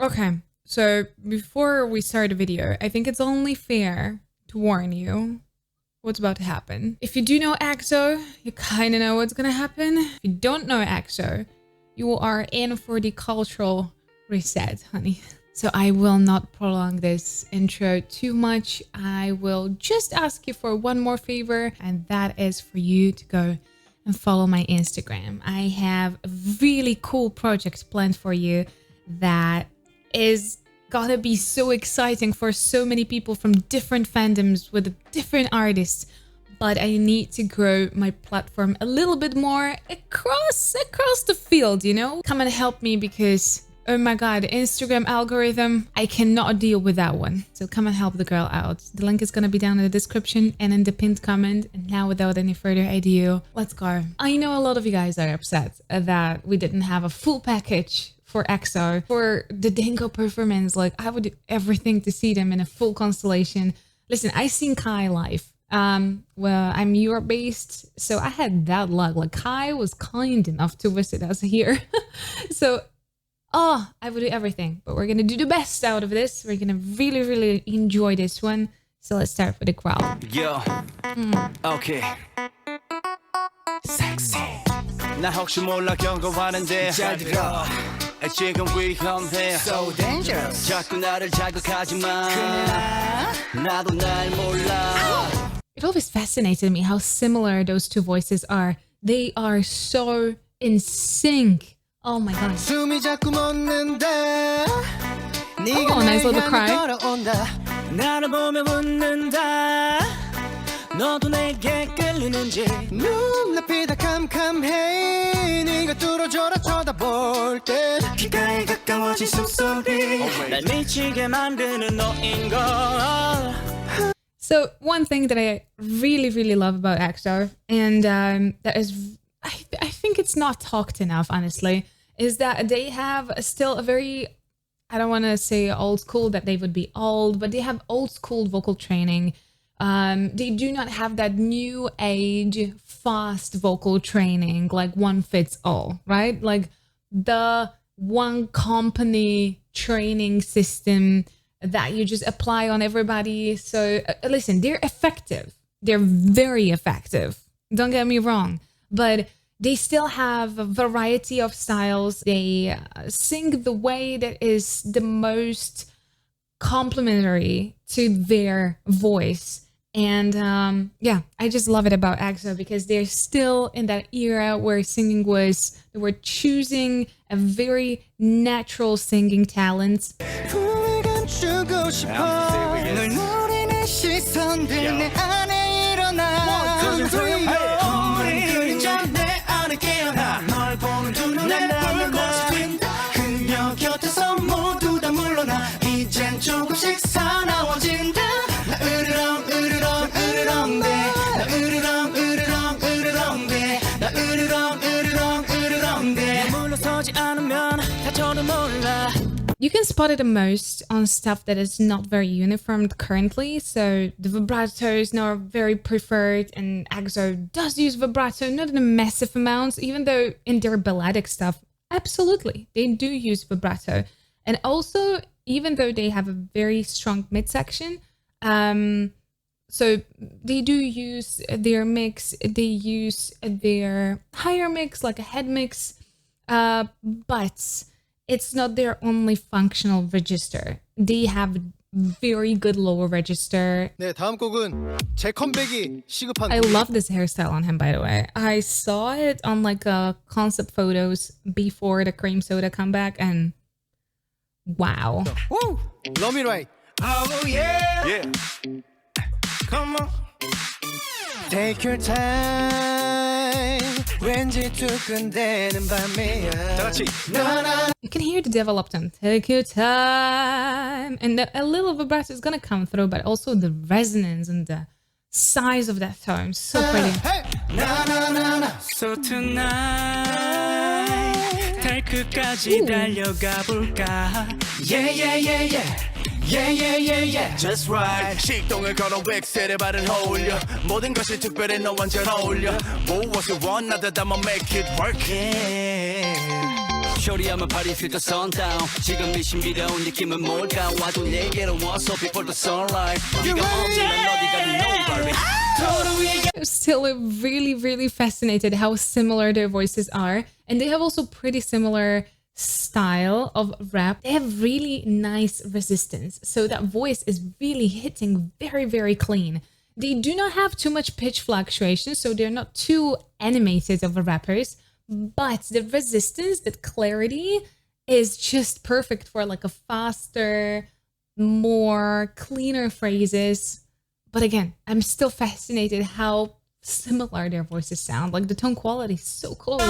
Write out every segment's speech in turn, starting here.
Okay, so before we start the video, I think it's only fair to warn you what's about to happen. If you do know EXO, you kind of know what's gonna happen. If you don't know EXO, you are in for the cultural reset, honey. So I will not prolong this intro too much. I will just ask you for one more favor, and that is for you to go and follow my Instagram. I have a really cool project planned for you that is gonna be so exciting for so many people from different fandoms with different artists. But I need to grow my platform a little bit more across the field, you know? Come and help me because, oh my god, Instagram algorithm, I cannot deal with that one. So come and help the girl out. The link is gonna be down in the description and in the pinned comment. And now without any further ado, let's go. I know a lot of you guys are upset that we didn't have a full package for EXO, for the Dingo performance. Like, I would do everything to see them in a full constellation. Listen, I seen Kai live. Well, I'm Europe based, so I had that luck. Like, Kai was kind enough to visit us here. So, I would do everything, but we're gonna do the best out of this. We're gonna really, really enjoy this one. So let's start with the Growl. Yo, okay. Sexy. 나 혹시 몰라 경고하는데 잘 들어. 지금 위험해. So dangerous. 자꾸 나를 자극하지 마. 나도 날 몰라. It always fascinated me how similar those two voices are. They are so in sync. Oh my god. 숨이 자꾸 멎는다. Oh, nice little cry. 나를 보며 웃는다. 너도 내게 끌리는지 눈앞이 다 캄캄해. 네가 뚫어져라 쳐다볼 때 귓가에 가까워진 숨소리 날 미치게 만드는 너인걸. So one thing that I really, really love about EXO, and that is, I think it's not talked enough, honestly, is that they have still a very, I don't want to say old school, that they would be old, but they have old school vocal training. They do not have that new age fast vocal training, like one fits all, right? Like the one company training system that you just apply on everybody. So listen, they're effective. They're very effective. Don't get me wrong, but they still have a variety of styles. They sing the way that is the most complementary to their voice. And yeah, I just love it about EXO because they're still in that era where singing was, they were choosing a very natural singing talent. You can spot it the most on stuff that is not very uniform currently. So the vibrato is not very preferred, and EXO does use vibrato, not in massive amounts, even though in their balladic stuff, absolutely, they do use vibrato. And also, even though they have a very strong midsection, so they do use their mix, they use their higher mix, like a head mix, but it's not their only functional register. They have very good lower register. 네, 다음 곡은 제 컴백이 시급한. I love this hairstyle on him, by the way. I saw it on like concept photos before the cream soda comeback, and wow. Woo! Love me right. Oh yeah. Yeah. Come on. Take your time. 왠지 두근대는 밤이야. 다 같이. You can hear the development. Take your time. And a little vibrato is gonna come through, but also the resonance and the size of that tone. So pretty. Hey. So tonight 달 끝까지 달려가 볼까. Yeah. Just right. 식동을 걸어 웩셀에 바른 어울려. 모든 것이 특별해 너와 잘 어울려. What was you want? 나도 I'ma make it work. Yeah. 쇼리하면 party till the sundown 지금 이 신비로운 느낌은 뭘까 와도 내게로 와서 before the sunlight 네가 없으면 어디가 nowhere I'm still really, really fascinated how similar their voices are. And they have also pretty similar style of rap. They have really nice resistance. So that voice is really hitting very, very clean. They do not have too much pitch fluctuation, so they're not too animated of rappers. But the resistance, the clarity is just perfect for like a faster, more cleaner phrases. But again, I'm still fascinated how similar their voices sound. Like the tone quality is so close.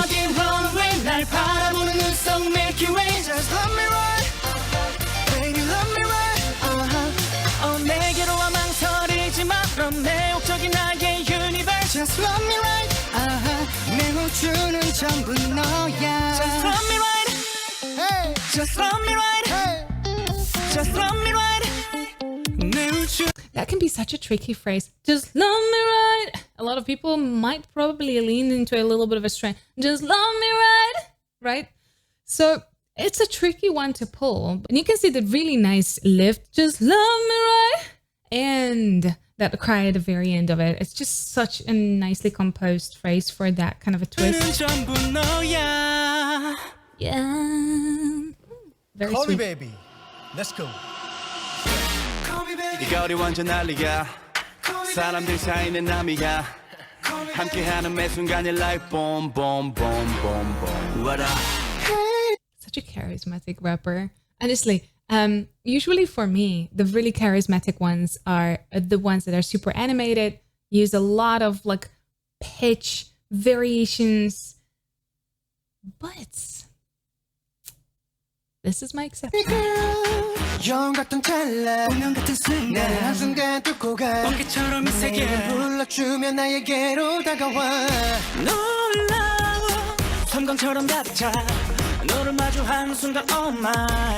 Just love me right 내 우주는 전부 너야 Just love me right hey. Just love me right hey. Just love me right 내 우주 That can be such a tricky phrase. Just love me right. A lot of people might probably lean into a little bit of a strain. Just love me right. Right? So it's a tricky one to pull. And you can see the really nice lift. Just love me right. And that cry at the very end of it. It's just such a nicely composed phrase for that kind of a twist. Yeah. Very Call me sweet. baby. Let's go. 이 거리 완전 난리야 사람들 사이는 남이야 함께하는 매 순간이 like boom boom boom boom boom What up? Such a charismatic rapper. Honestly, usually for me, the really charismatic ones are the ones that are super animated, use a lot of like pitch variations. But this is my exception. 영 같은 찰나 운명 같은 순간 한순간 뚫고 가 번개처럼 이 세계를 불러주면 나에게로 다가와 놀라워 섬광처럼 가득 차 너를 마주한 순간 oh my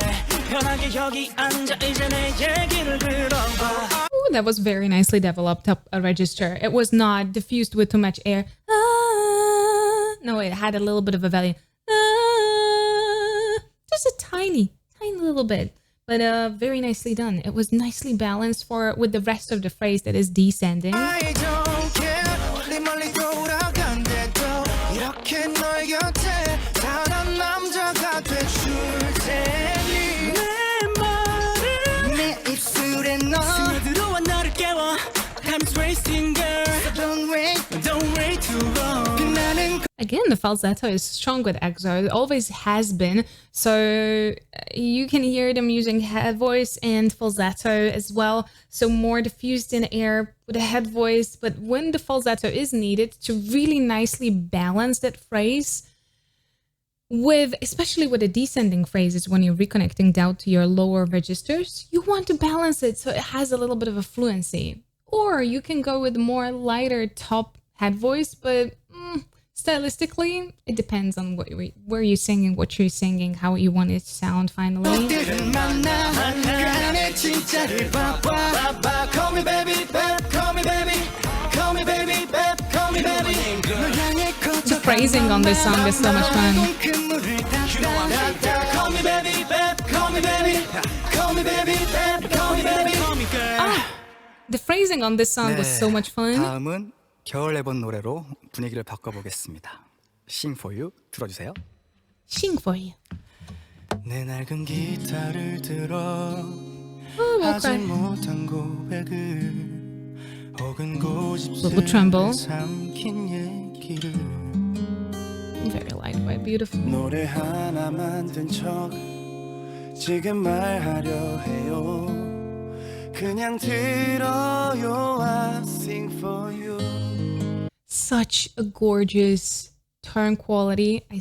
편하게 여기 앉아 이제 내 얘기를 들어봐 Ooh, that was very nicely developed up a register. It was not diffused with too much air. No, it had a little bit of a value. Just a tiny little bit. But very nicely done. It was nicely balanced for with the rest of the phrase that is descending. I don't care 네 멀리 돌아간대도 이렇게 널 곁에 다른 남자가 돼줄 테니 내 말을 내 입술에 넣어 스며들어와 나를 깨워 Time's wasting girl so don't wait too long 빛나는 Again, the falsetto is strong with EXO. It always has been. So you can hear them using head voice and falsetto as well. So more diffused in air with a head voice. But when the falsetto is needed to really nicely balance that phrase with, especially with the descending phrases, when you're reconnecting down to your lower registers, you want to balance it so it has a little bit of a fluency. Or you can go with more lighter top head voice, but stylistically, it depends on where you're singing, what you're singing, how you want it to sound finally. The phrasing on this song is so much fun. The phrasing on this song was so much fun. 다음은 겨울 앨범 노래로 분위기를 바꿔보겠습니다. Sing for you 들어주세요. Sing for you. 내 낡은 기타를 들어 Oh, 하지 okay. 못한 고백을 혹은 Little tremble. 고집스레 삼킨 얘기를 Very light but beautiful. 노래 하나 만든 척 지금 말하려 해요 그냥 들어요 I sing for you Such a gorgeous tone quality. I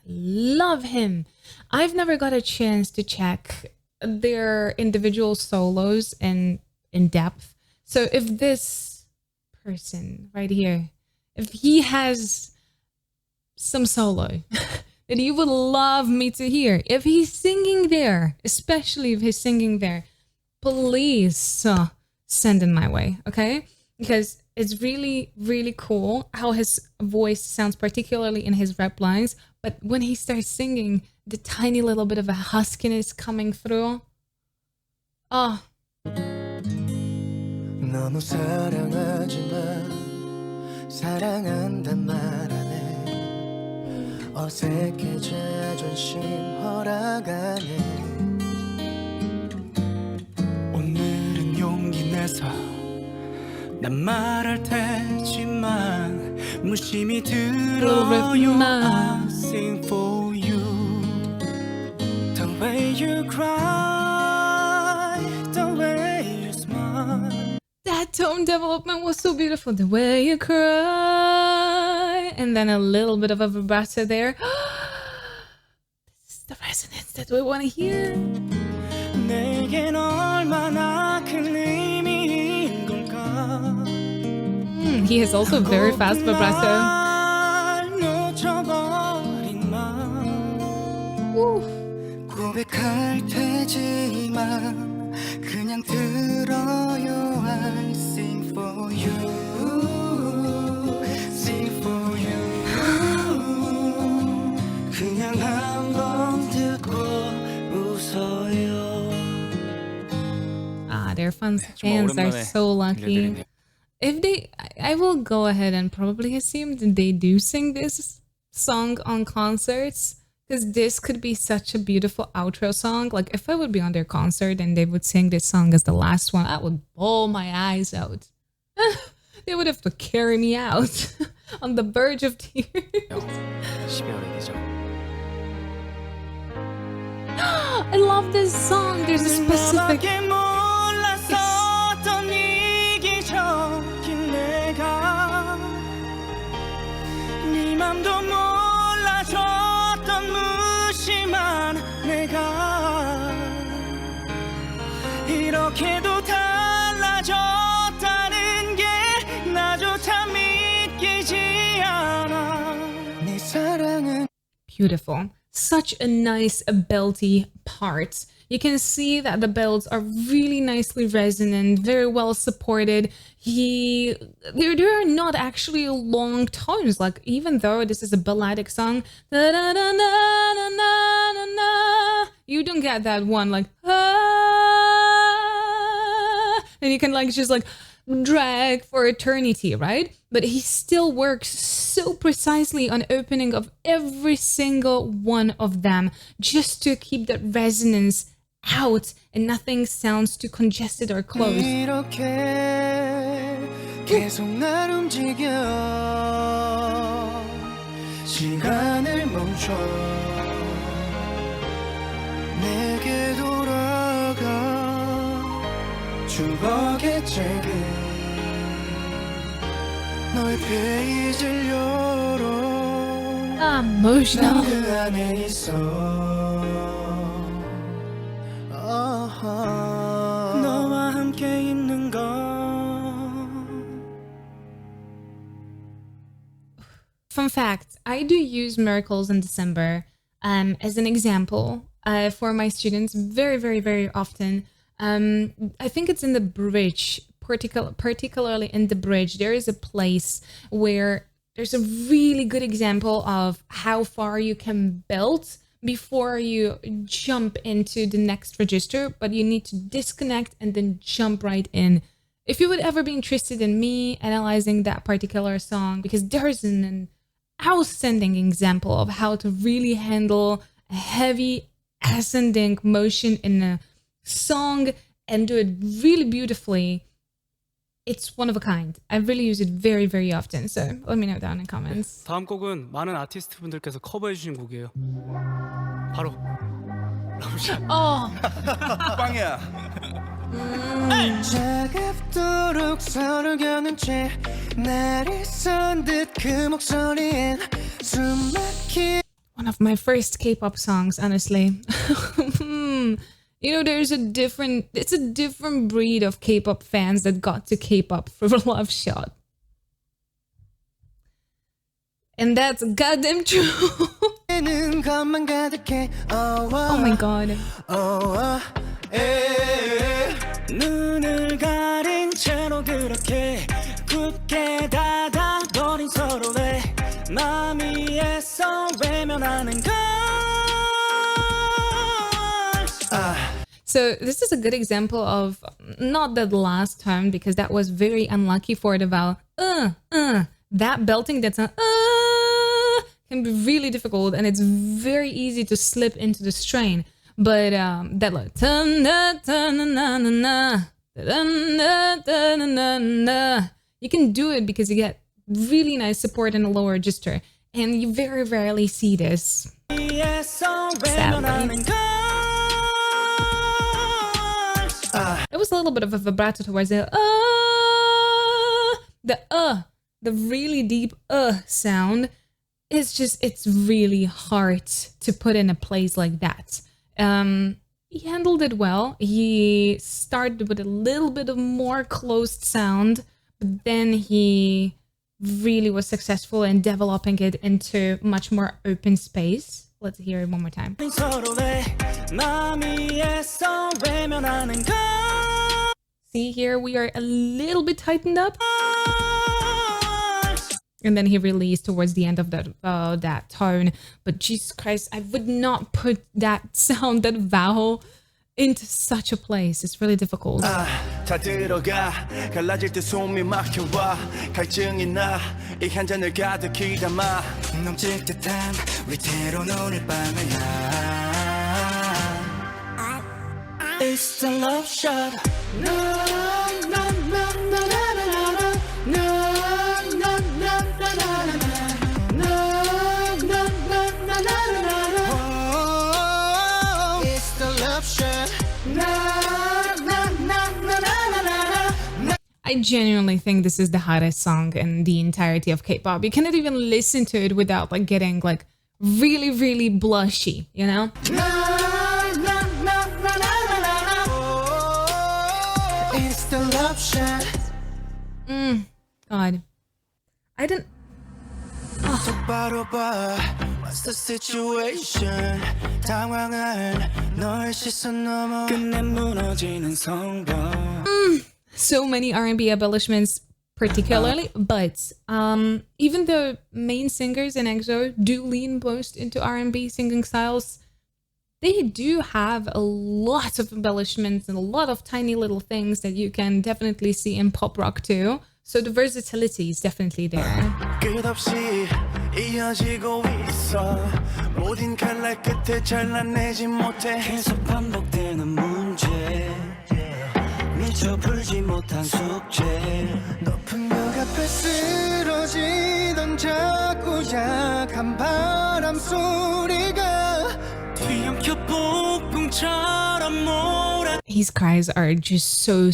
love him. I've never got a chance to check their individual solos in depth. So if this person right here, if he has some solo that you would love me to hear, if he's singing there, especially if he's singing there, please send it my way, okay? Because it's really, really cool how his voice sounds, particularly in his rap lines. But when he starts singing, the tiny little bit of a huskiness coming through. Oh. 너무 사랑하지만 사랑한단 말 안 해. 어색해 자존심 허락하네. 오늘은 용기 내서 난 말할 테지만 무심히 들어요. I sing for you. The way you cry, the way you smile. That tone development was so beautiful. The way you cry. And then a little bit of a vibrato there. This is the resonance that we want to hear. 내겐 얼마나 큰 의미인 걸까. He has also very fast vibrato. 놓쳐버린 마음. 고백할 테지만 그냥 들어요. I sing for you. Sing for you. 그냥 한번 듣고 웃어요. Ah, their fans are so lucky. If they, I will go ahead and probably assume that they do sing this song on concerts, because this could be such a beautiful outro song. Like if I would be on their concert and they would sing this song as the last one, I would bawl my eyes out. They would have to carry me out on the verge of tears. 12월의 계절. I love this song. There's a specific. 네 맘도 몰라줬던 무심한 내가 이렇게도 달라졌다는 게 나조차 믿기지 않아. 내 사랑은 Beautiful. Such a nice belty part. You can see that the belts are really nicely resonant, very well supported. There are not actually long tones, like even though this is a balladic song, you don't get that one like and you can like just like drag for eternity, right? But he still works so precisely on opening of every single one of them just to keep that resonance out and nothing sounds too congested or close. 이렇게 계속 날 움직여 시간을 멈춰 내게 돌아가 추억의 책을 너의 페이지를 열어 Emotional. 난 그 안에 있어 너와 함께 있는 건 Fun fact, I do use Miracles in December as an example for my students very, very, very often. I think it's in the bridge, particularly in the bridge. There is a place where there's a really good example of how far you can build before you jump into the next register, but you need to disconnect and then jump right in. If you would ever be interested in me analyzing that particular song, because there's an outstanding example of how to really handle a heavy ascending motion in a song and do it really beautifully, it's one of a kind. I really use it very, very often. So let me know down in comments. 다음 곡은 많은 아티스트 분들께서 커버해 주신 곡이에요. 바로 러브샷. Oh, 빵이야. 차갑도록 서로 겨눈 채 날이 선 듯 그 목소리엔 숨막힌 one of my first K-pop songs, honestly. You know, it's a different breed of K-pop fans that got to K-pop for Love Shot. And that's goddamn true. Oh my god. 눈을 가린 채로 그렇게 굳게 닫아버린 서로의 마음 위에서 외면하는 건 So this is a good example of not the last tone because that was very unlucky for the vowel. That belting that's a can be really difficult and it's very easy to slip into the strain. But that like you can do it because you get really nice support in the lower register, and you very rarely see this. Sadly. It was a little bit of a vibrato towards the really deep sound. It's really hard to put in a place like that. He handled it well. He started with a little bit of more closed sound, but then he really was successful in developing it into much more open space. Let's hear it one more time. See here, we are a little bit tightened up. And then he released towards the end of that tone. But Jesus Christ, I would not put that sound, that vowel, into such a place. It's really difficult. 다 들어가 갈라질 때 숨이 막혀와 갈증이 나이 한 잔을 가득히 담아 넘칠 듯한 위태로운 오늘 밤이야 It's the love shot I genuinely think this is the hottest song in the entirety of K-pop. You cannot even listen to it without like getting like really, really blushy, you know? It's the love shot God. I didn't... 똑바로 봐 What's the situation 당황한 너의 시선 넘어 끝내 무너지는 성벽 So many R&B embellishments particularly, but even the main singers in EXO do lean most into R&B singing styles. They do have a lot of embellishments and a lot of tiny little things that you can definitely see in pop rock too. So the versatility is definitely there. 끝없이 이어지고 있어 모든 칼날 끝에 잘라내지 못해 계속 반복되는 문제 미처 풀지 못한 숙제 높은 벽 앞에 쓰러지던 자꾸 약한 바람 소리가 뒤엉켜 폭풍처럼 몰아 His cries are just so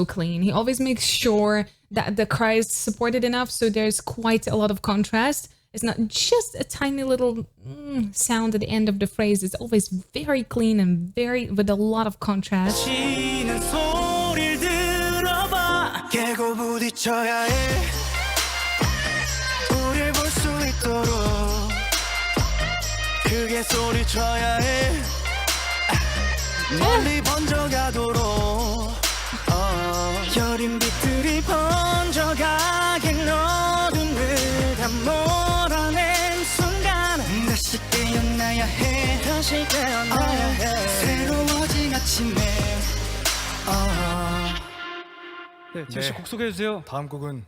clean. He always makes sure that the cries supported enough so there's quite a lot of contrast. It's not just a tiny little sound at the end of the phrase. It's always very clean and very with a lot of contrast. 깨고 부딪혀야 해 우릴 볼 수 있도록 크게 소리쳐야 해 멀리 번져가도록 여린 빛들이 번져가긴 어둠을 다 몰아낸 순간 다시 깨어나야 해 다시 깨어나야 해 새로워진 아침에 네, 제시 곡 소개해 주세요. 다음 곡은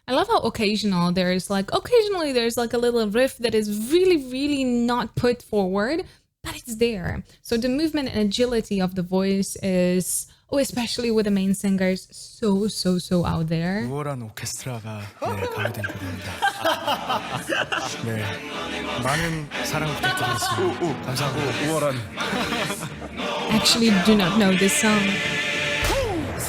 I love how occasionally there's like a little riff that is really not put forward, but it's there. So the movement and agility of the voice is, especially with the main singers, so out there. 우월한 오케스트라가 가미된 곡입니다. 네, 많은 사랑 부탁드리겠습니다. 감사합니다. 우월한. Actually do not know this song.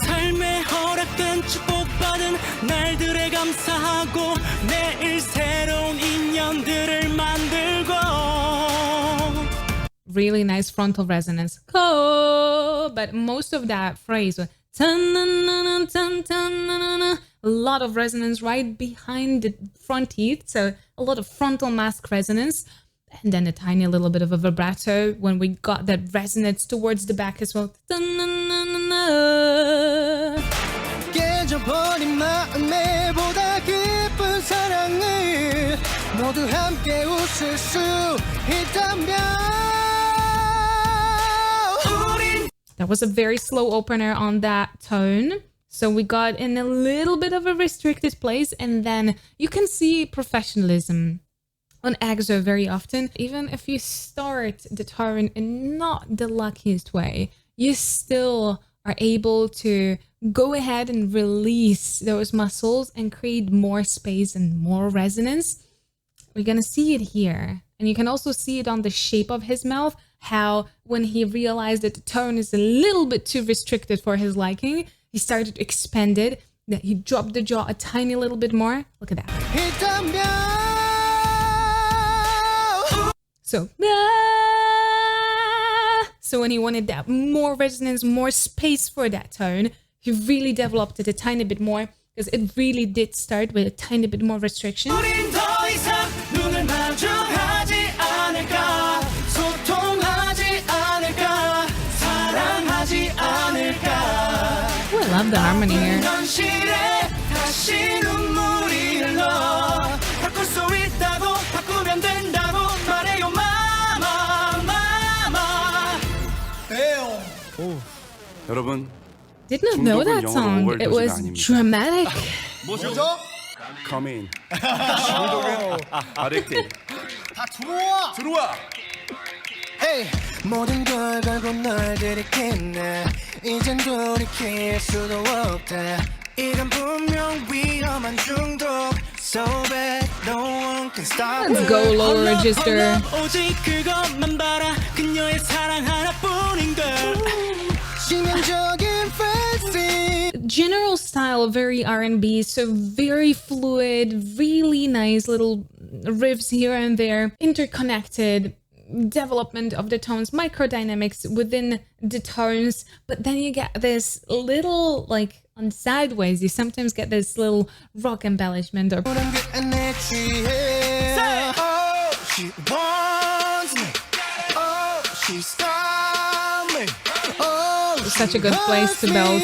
삶에 허락된 축복받은 날들에 감사하고 내일 새로운 인연들을 만들고 Really nice frontal resonance. But most of that phrase was a lot of resonance right behind the front teeth, so a lot of frontal mask resonance, and then a tiny little bit of a vibrato when we got that resonance towards the back as well. 깨져버린 마음에 보다 깊은 사랑을 모두 함께 웃을 수 있다면 The That was a very slow opener on that tone. So we got in a little bit of a restricted place, and then you can see professionalism on EXO very often. Even if you start the tone in not the luckiest way, you still are able to go ahead and release those muscles and create more space and more resonance. We're gonna see it here. And you can also see it on the shape of his mouth, how when he realized that the tone is a little bit too restricted for his liking, he started to expand it, that he dropped the jaw a tiny little bit more. Look at that. So when he wanted that more resonance, more space for that tone, he really developed it a tiny bit more, because it really did start with a tiny bit more restriction. Oh, I love the harmony here. 여러분, Did not know that song. It was dramatic. 뭐죠? come in. 아렉팅. 다 들어와. Hey, 모든 걸 걸고 널 들이켰네. 이젠 돌이킬 수도 없다. 이건 분명 위험한 중독. So bad, no one can stop. Let's go lower register. 오직 그것만 바라 그녀의 사랑 하나뿐인걸. General style, very R&B, so very fluid, really nice little riffs here and there, interconnected development of the tones, microdynamics within the tones, but then you get this little, like, on sideways, you sometimes get this little rock embellishment or... She wants me. Oh, she's got me. Oh, such a good place to build.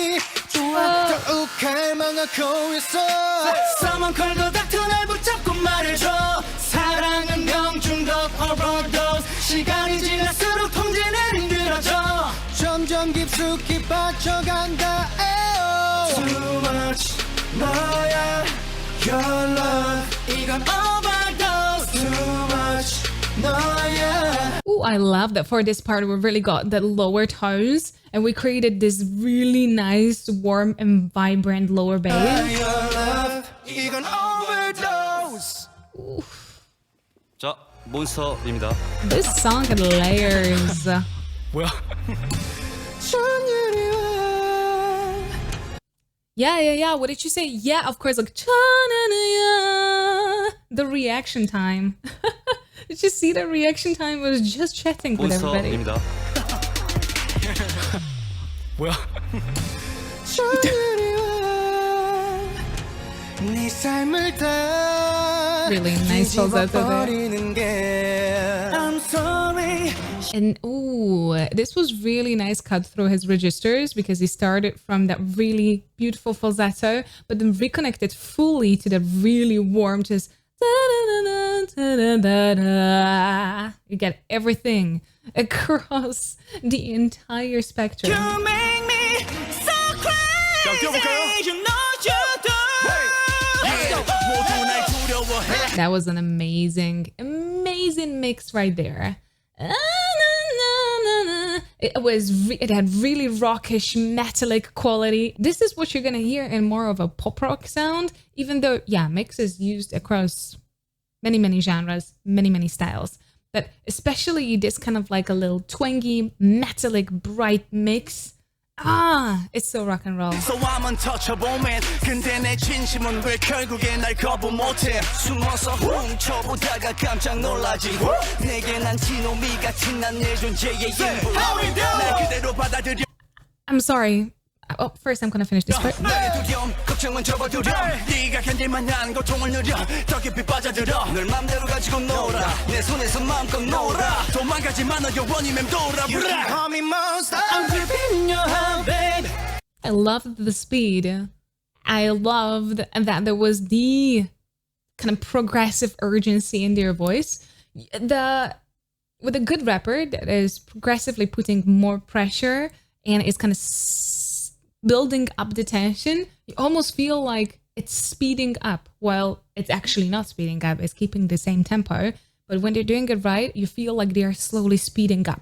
시간이 지날수록 통제는 힘들어져. 점점 깊숙이 빠져간다. Too much 너야 your love 이건 overdose. Too much 너야. Ooh, I love that for this part we really got the lower tones and we created this really nice, warm and vibrant lower bass. Your love 이건 overdose. 자, 몬스터입니다. This song had layers. 뭐야? Yeah. What did you say? Yeah, of course, like cha-na-na-ya. The reaction time. Did you see the reaction time? I was just chatting with everybody. 몬스터입니다. 뭐야? 네 삶을 다 Really nice falsetto there. I'm sorry. And ooh, this was really nice cut through his registers because he started from that really beautiful falsetto, but then reconnected fully to the really warm, just da-da-da-da-da-da-da. You get everything across the entire spectrum. You make me so crazy. You know you do. That was an amazing mix right there. It had really rockish metallic quality. This is what you're gonna hear in more of a pop rock sound, even though, yeah, mix is used across many genres, many styles. But especially this kind of like a little twangy, metallic, bright mix. Ah, it's so rock and roll. So I'm untouchable, 근데 내 진심은 왜 결국에 날 거부 못해. 숨어서 훔쳐보다가 깜짝 놀라지. 내게 난 지노미 같은 난 내 존재의 일부. 날 그대로 받아들여. I'm sorry. Oh, first I'm gonna finish this part. 나의 두려움, 걱정은 접어두려. 네가 견딜만한 고통을 누려. 더 깊이 빠져들어. 널 맘대로 가지고 놀아. 내 손에서 마음껏 놀아. 도망가지 마, 너 영원히 맴돌아. You can call me monster. I'm gripping your hand, babe. I loved the speed. I loved that there was the kind of progressive urgency in their voice. With a good rapper that is progressively putting more pressure and it's kind of building up the tension. You almost feel like it's speeding up. Well, it's actually not speeding up. It's keeping the same tempo. But when they're doing it right, you feel like they are slowly speeding up.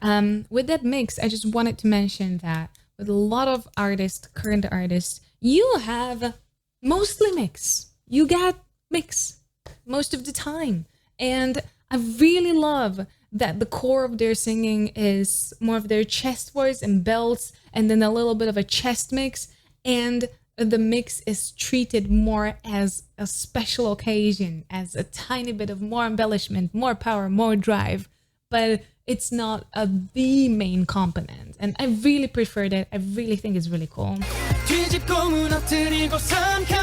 With that mix, I just wanted to mention that with a lot of artists, current artists, you have mostly mix. You get mix most of the time. And I really love that the core of their singing is more of their chest voice and belts, and then a little bit of a chest mix. And the mix is treated more as a special occasion, as a tiny bit of more embellishment, more power, more drive, but it's not the main component. And I really prefer that. I really think it's really cool. 뒤집고 무너뜨리고 삼켜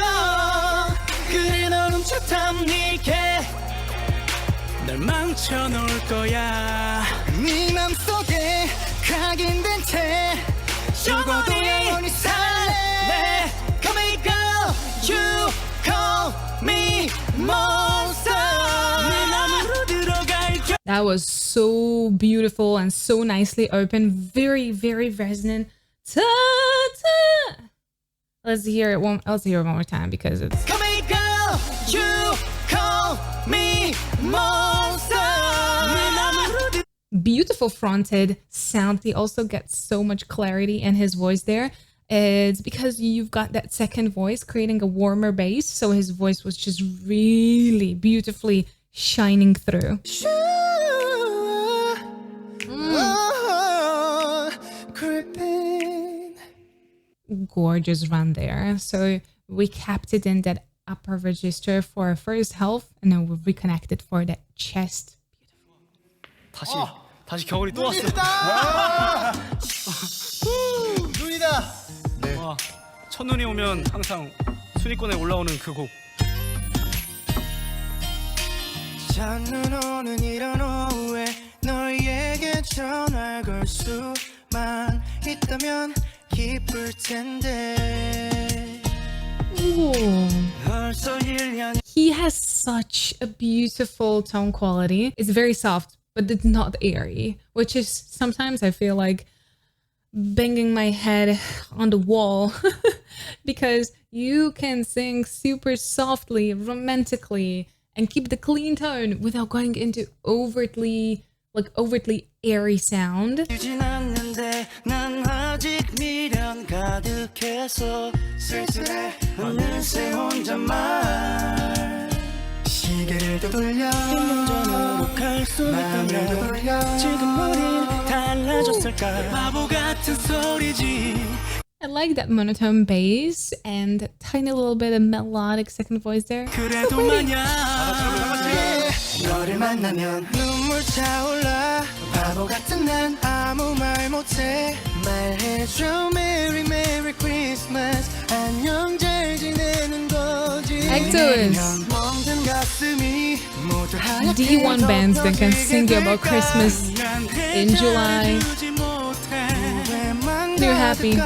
그래 널 훔쳐탐닉해 널 망쳐놓을 거야 네 맘속에 각인된 채 죽어도 영원히 살래 Come and go You call me monster 내 맘으로 들어갈게 That was so beautiful and so nicely open. Very, very resonant. Ta-ta! Let's hear it one more time because it's... Come and go You call me monster Beautiful fronted sound. He also gets so much clarity in his voice there. It's because you've got that second voice creating a warmer bass, so his voice was just really beautifully shining through. Gorgeous run there. So we kept it in that upper register for our first half, and then we reconnected for that chest. 다시 겨울이 또 왔어. 눈이다 와, 첫눈이 오면 항상 순위권에 올라오는 그 곡. 첫눈 오는 이런 오후에 너에게 전화를 걸 수만 있다면 기쁠 텐데 벌써 1년 He has such a beautiful tone quality. It's very soft, but it's not airy, which is sometimes I feel like banging my head on the wall because you can sing super softly, romantically, and keep the clean tone without going into overtly airy sound. 유진 않는데 난 아직 미련 가득해서 쓸쓸해 어느새 혼잣말 시계를 또 돌려 1년 전으로 갈 수 있다면 지금 우린 달라졌을까 바보 같은 소리지 I like that monotone bass and tiny little bit of melodic second voice there. 그래도 만약 너를 만나면 눈물 차올라 바보 같은 난 아무 말 못해 말해줘 Merry Merry Christmas 안녕 잘 지내는 거지 EXO is 멍든 가슴이 모두 하얗게 D1 bands that can sing you about Christmas in July. They're happy.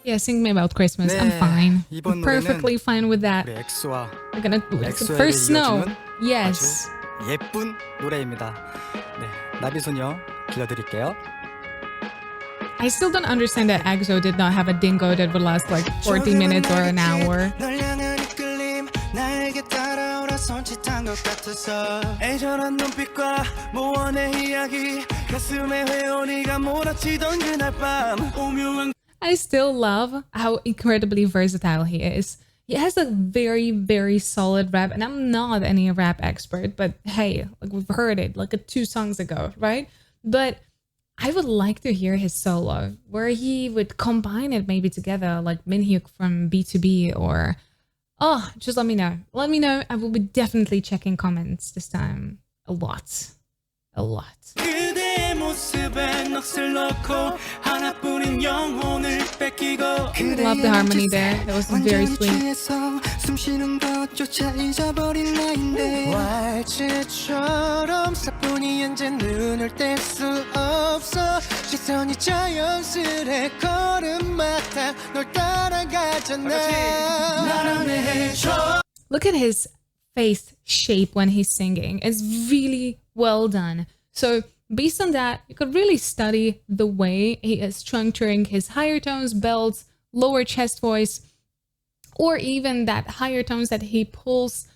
Yeah, sing me about Christmas. I'm 네, fine. 이번 I'm perfectly 노래는 fine with that. 우리 엑소와 We're gonna 엑소에게 first snow. 이어주는 Yes. 아주 예쁜 노래입니다. 네, 나비소녀 들려드릴게요. I still don't understand that EXO did not have a Dingo that would last like 40 minutes or an hour. 널 향한 이끌림 나에게 따라오라 손짓한 것 같아서 애절한 눈빛과 모원의 이야기 가슴에 회오리가 몰아치던 그날 밤 오묘한 I still love how incredibly versatile he is. He has a very, very solid rap, and I'm not any rap expert, but hey, like we've heard it like 2 songs ago, right? But I would like to hear his solo, where he would combine it maybe together, like Minhyuk from B2B, or just let me know. Let me know. I will be definitely checking comments this time. A lot. 그대의 모습에 넋을 넣고 하나뿐인 영혼을 뺏기고 Love the harmony there. That was very sweet. 숨 쉬는 것조차 잊어버린 나인데 왈츠처럼 사뿐히 앉아 눈을 뗄 수 없어 시선이 자연스레 걸음마다 널 따라가잖아 날 안내해줘 Look at his face shape when he's singing. It's really well done. So Based on that, you could really study the way he is structuring his higher tones, belts, lower chest voice, or even that higher tones that he pulls.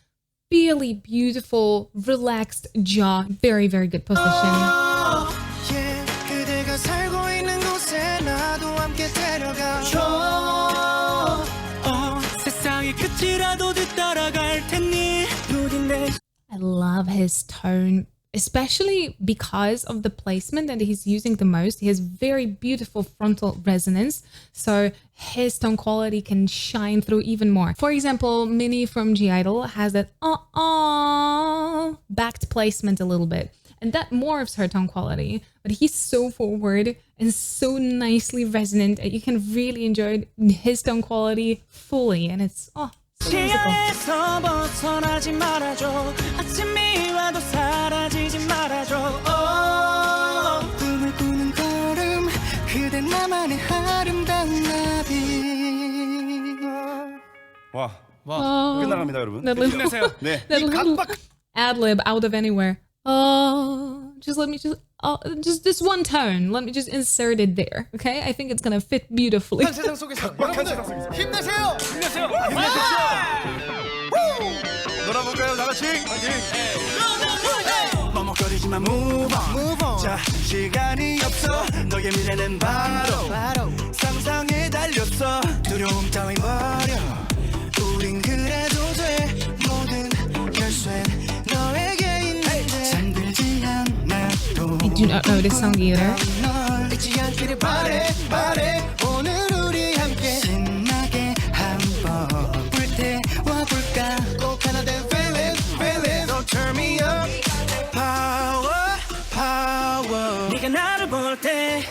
Really beautiful, relaxed jaw. Very, very good position. Yeah, 그대가 살고 있는 곳에 나도 함께 데려가줘. 세상의 끝이라도 뒤따라갈 테니 누군데. I love his tone, especially because of the placement that he's using the most. He has very beautiful frontal resonance, so his tone quality can shine through even more. For example, Minnie from G-Idol has that backed placement a little bit, and that morphs her tone quality, but he's so forward and so nicely resonant that you can really enjoy his tone quality fully, and it's so musical. 시야에서 벗어나지 말아줘. 아침이 와도 사라지지 말아줘. 꿈을 꾸는 걸음 그대 나만의 아름다운 나비. 와, Oh, 끝나갑니다, 여러분. that little, 힘내세요. 네. that little ad-lib out of anywhere. Oh, just let me just this one tone. Let me just insert it there, okay? I think it's gonna fit beautifully. 세상 속에서 여러분들 힘내세요. 힘내세요. 놀아볼까요, 다 같이? 머뭇거리지만 move on. 자, 시간이 없어. 너의 미래는 바로 상상에 달렸어. 두려움 따윈 버려. 우린 그래도 돼. 모든 결쇠는 너에게 있는데. 잠들지 않아도 I do not know this song either. 널 잊지 않기를 바래. 오늘 우리 함께 신나게 한번 불태워 볼까. 꼭 하나 된 feeling. Don't turn me up. Power. 네가 나를 볼 때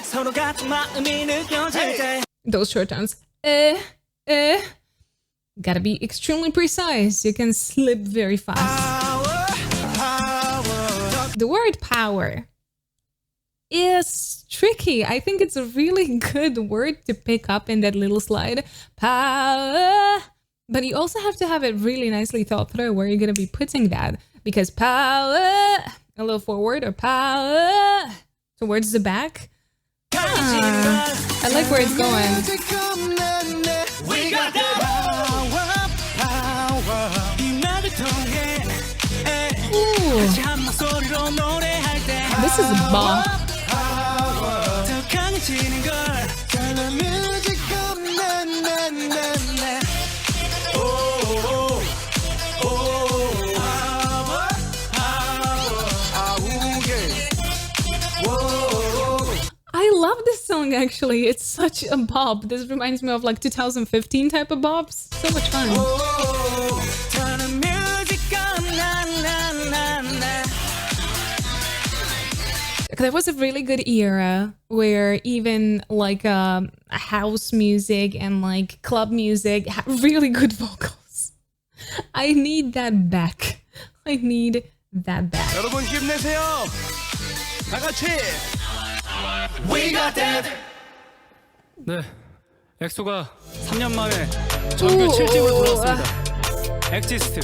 서로 같은 마음이 느껴질 때. Those short tones. Gotta be extremely precise. You can slip very fast. The word power is tricky. I think it's a really good word to pick up in that little slide. Power. But you also have to have it really nicely thought through where you're going to be putting that. Because power, a little forward, or power towards the back. I like where it's going. We got the power. 이 나를 통해 Ooh, 한 목소리로 노래할 때 this is a bop. 더 강해지는 걸 Turn the music up, na na na na. I love this song actually. It's such a bop. This reminds me of like 2015 type of bops. So much fun. Turn the music up, na na na na. There was a really good era where even like house music and like club music had really good vocals. I need that back. I need that back. 여러분 힘내세요. 다 같이. We got that. 네, 엑소가 3년 만에 정규 7집으로 돌아왔습니다. 엑지스트,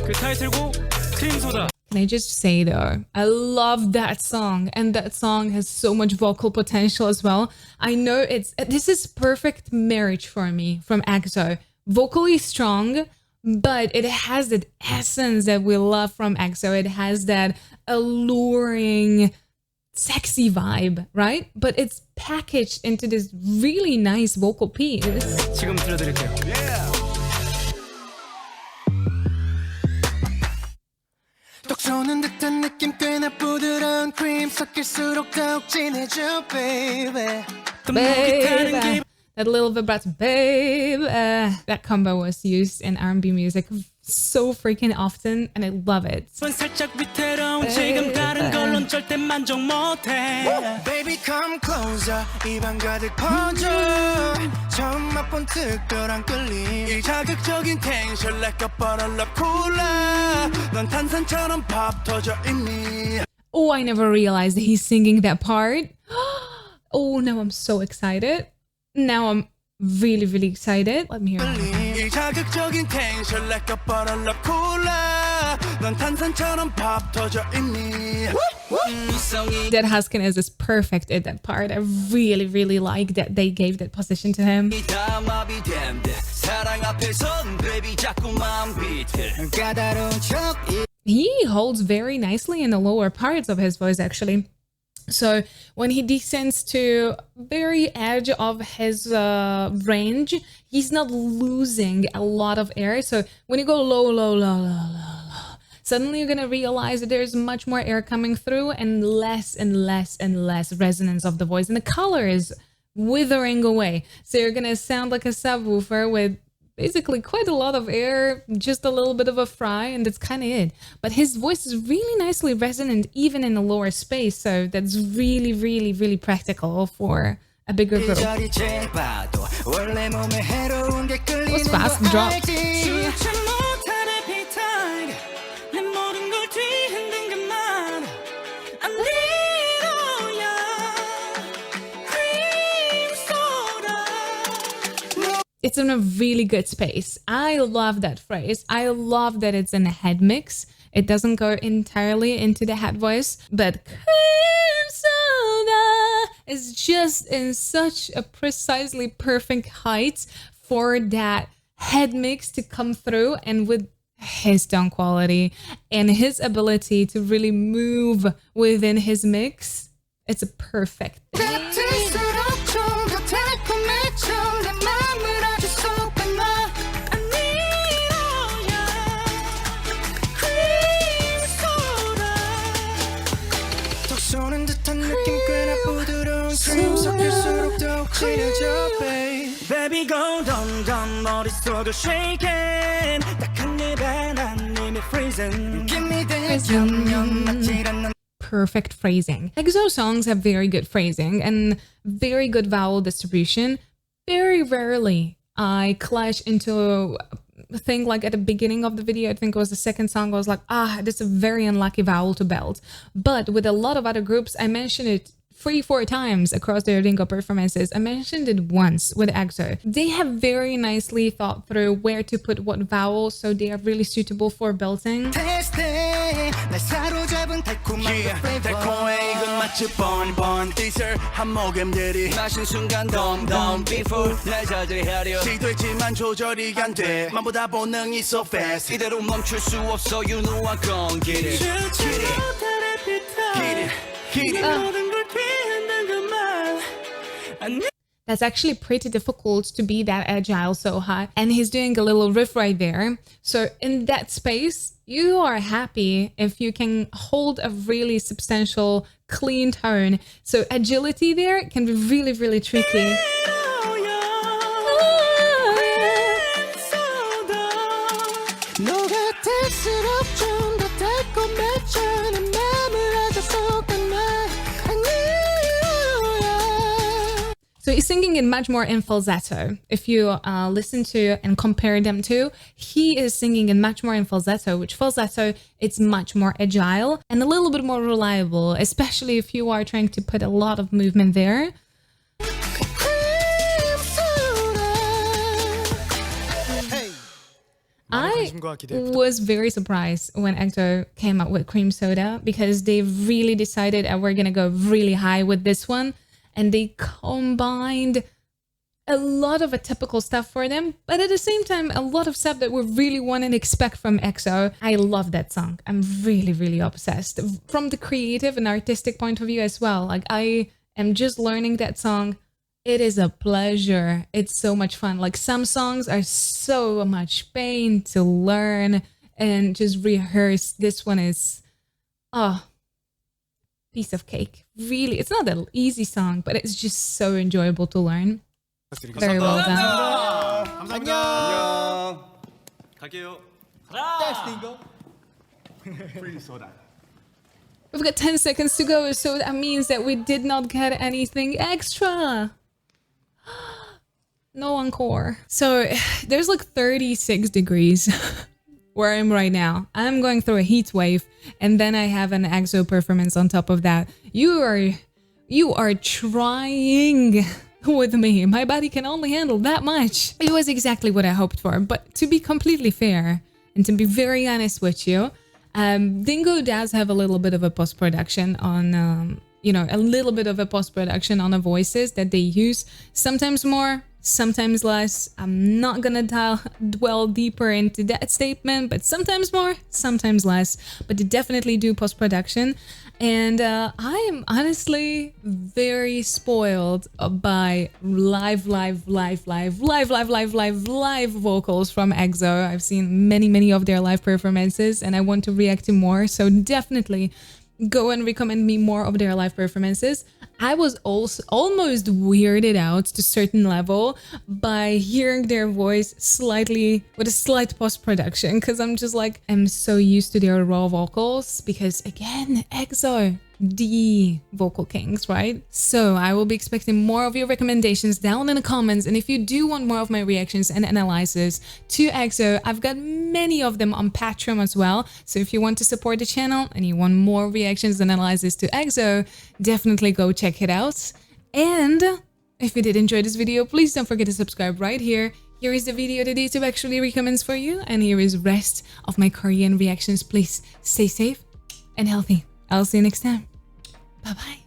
그 타이틀곡 크림소다. Can I just say though, I love that song, and that song has so much vocal potential as well. I know this is perfect marriage for me from EXO. Vocally strong, but it has that essence that we love from EXO. It has that alluring, sexy vibe, right? But it's packaged into this really nice vocal piece. 지금 들려드릴게요. 똑 쏘는 듯한 느낌 꽤나 부드러운 크림 섞일수록 더욱 진해져 baby. Baby. That little vibrato, babe. That combo was used in R&B music so freaking often, and I love it. 살짝 위태로운 지금 다른 걸론 절대 만족 못해. Baby come closer 입안 가득 퍼져. 처음 맛본 특별한 끌림. 이 자극적인 텐션 like a bottle of cola. 넌 탄산처럼 밥 터져 이미. Oh, I never realized that he's singing that part. Oh, now I'm so excited. Now I'm really, really excited. Let me hear it. 이 자극적인 텐션 like a bottle of cola. 넌 탄산처럼 밥 터져 이미. That Huskiness is perfect at that part. I really, really like that they gave that position to him. He holds very nicely in the lower parts of his voice, actually. So when he descends to very edge of his range, he's not losing a lot of air. So when you go low, low, low, low, low, low, suddenly you're gonna realize that there's much more air coming through and less and less and less resonance of the voice, and the color is withering away. So you're gonna sound like a subwoofer with basically quite a lot of air, just a little bit of a fry, and that's kind of it. But his voice is really nicely resonant even in the lower space, so that's really, really, really practical for a bigger group. It was fast and dropped. It's in a really good space. I love that phrase. I love that it's in a head mix. It doesn't go entirely into the head voice, but cream soda is just in such a precisely perfect height for that head mix to come through, and with his tone quality and his ability to really move within his mix, it's a perfect thing. Baby go dumb dumb 머릿속을 shaking 딱한 입에 난 이미 freezing Give me that yum yum 맞질 않는. Perfect phrasing. EXO songs have very good phrasing and very good vowel distribution. Very rarely I clash into a thing like at the beginning of the video, I think it was the second song, I was like, that's a very unlucky vowel to belt. But with a lot of other groups, I mentioned it 3-4 times across their Dingo performances. I mentioned it once with EXO. They have very nicely thought through where to put what vowel, so they are really suitable for belting. That's actually pretty difficult to be that agile so high, and he's doing a little riff right there. So in that space, you are happy if you can hold a really substantial, clean tone. So agility there can be really, really tricky. So he's singing in much more in falsetto. If you listen to and compare them to, he is singing in much more in falsetto, which falsetto, it's much more agile and a little bit more reliable, especially if you are trying to put a lot of movement there. I was very surprised when EXO came out with Cream Soda, because they really decided we're gonna go really high with this one. And they combined a lot of atypical stuff for them, but at the same time, a lot of stuff that we really want and expect from EXO. I love that song. I'm really, really obsessed. From the creative and artistic point of view as well. Like, I am just learning that song. It is a pleasure. It's so much fun. Like, some songs are so much pain to learn and just rehearse. This one is, piece of cake. Really, it's not an easy song, but it's just so enjoyable to learn. Very well done. 안녕. 갈게요. We've got 10 seconds to go, so that means that we did not get anything extra. No encore. So there's like 36 degrees where I am right now. I'm going through a heat wave, and then I have an EXO performance on top of that. You are trying with me. My body can only handle that much. It was exactly what I hoped for, but to be completely fair and to be very honest with you, Dingo does have a little bit of a post-production on, you know, a little bit of a post-production on the voices that they use. Sometimes more, sometimes less. I'm not gonna dwell deeper into that statement, but sometimes more, sometimes less. But they definitely do post-production. And I am honestly very spoiled by live vocals from EXO. I've seen many of their live performances and I want to react to more. So definitely go and recommend me more of their live performances. I was also almost weirded out to a certain level by hearing their voice slightly with a slight post-production, because I'm just like, I'm so used to their raw vocals because again, EXO, the vocal kings, right? So I will be expecting more of your recommendations down in the comments. And if you do want more of my reactions and analyses to EXO, I've got many of them on Patreon as well. So if you want to support the channel and you want more reactions and analyses to EXO, definitely go check it out. And if you did enjoy this video, please don't forget to subscribe right here. Here is the video that YouTube actually recommends for you. And here is the rest of my Korean reactions. Please stay safe and healthy. I'll see you next time. Bye-bye.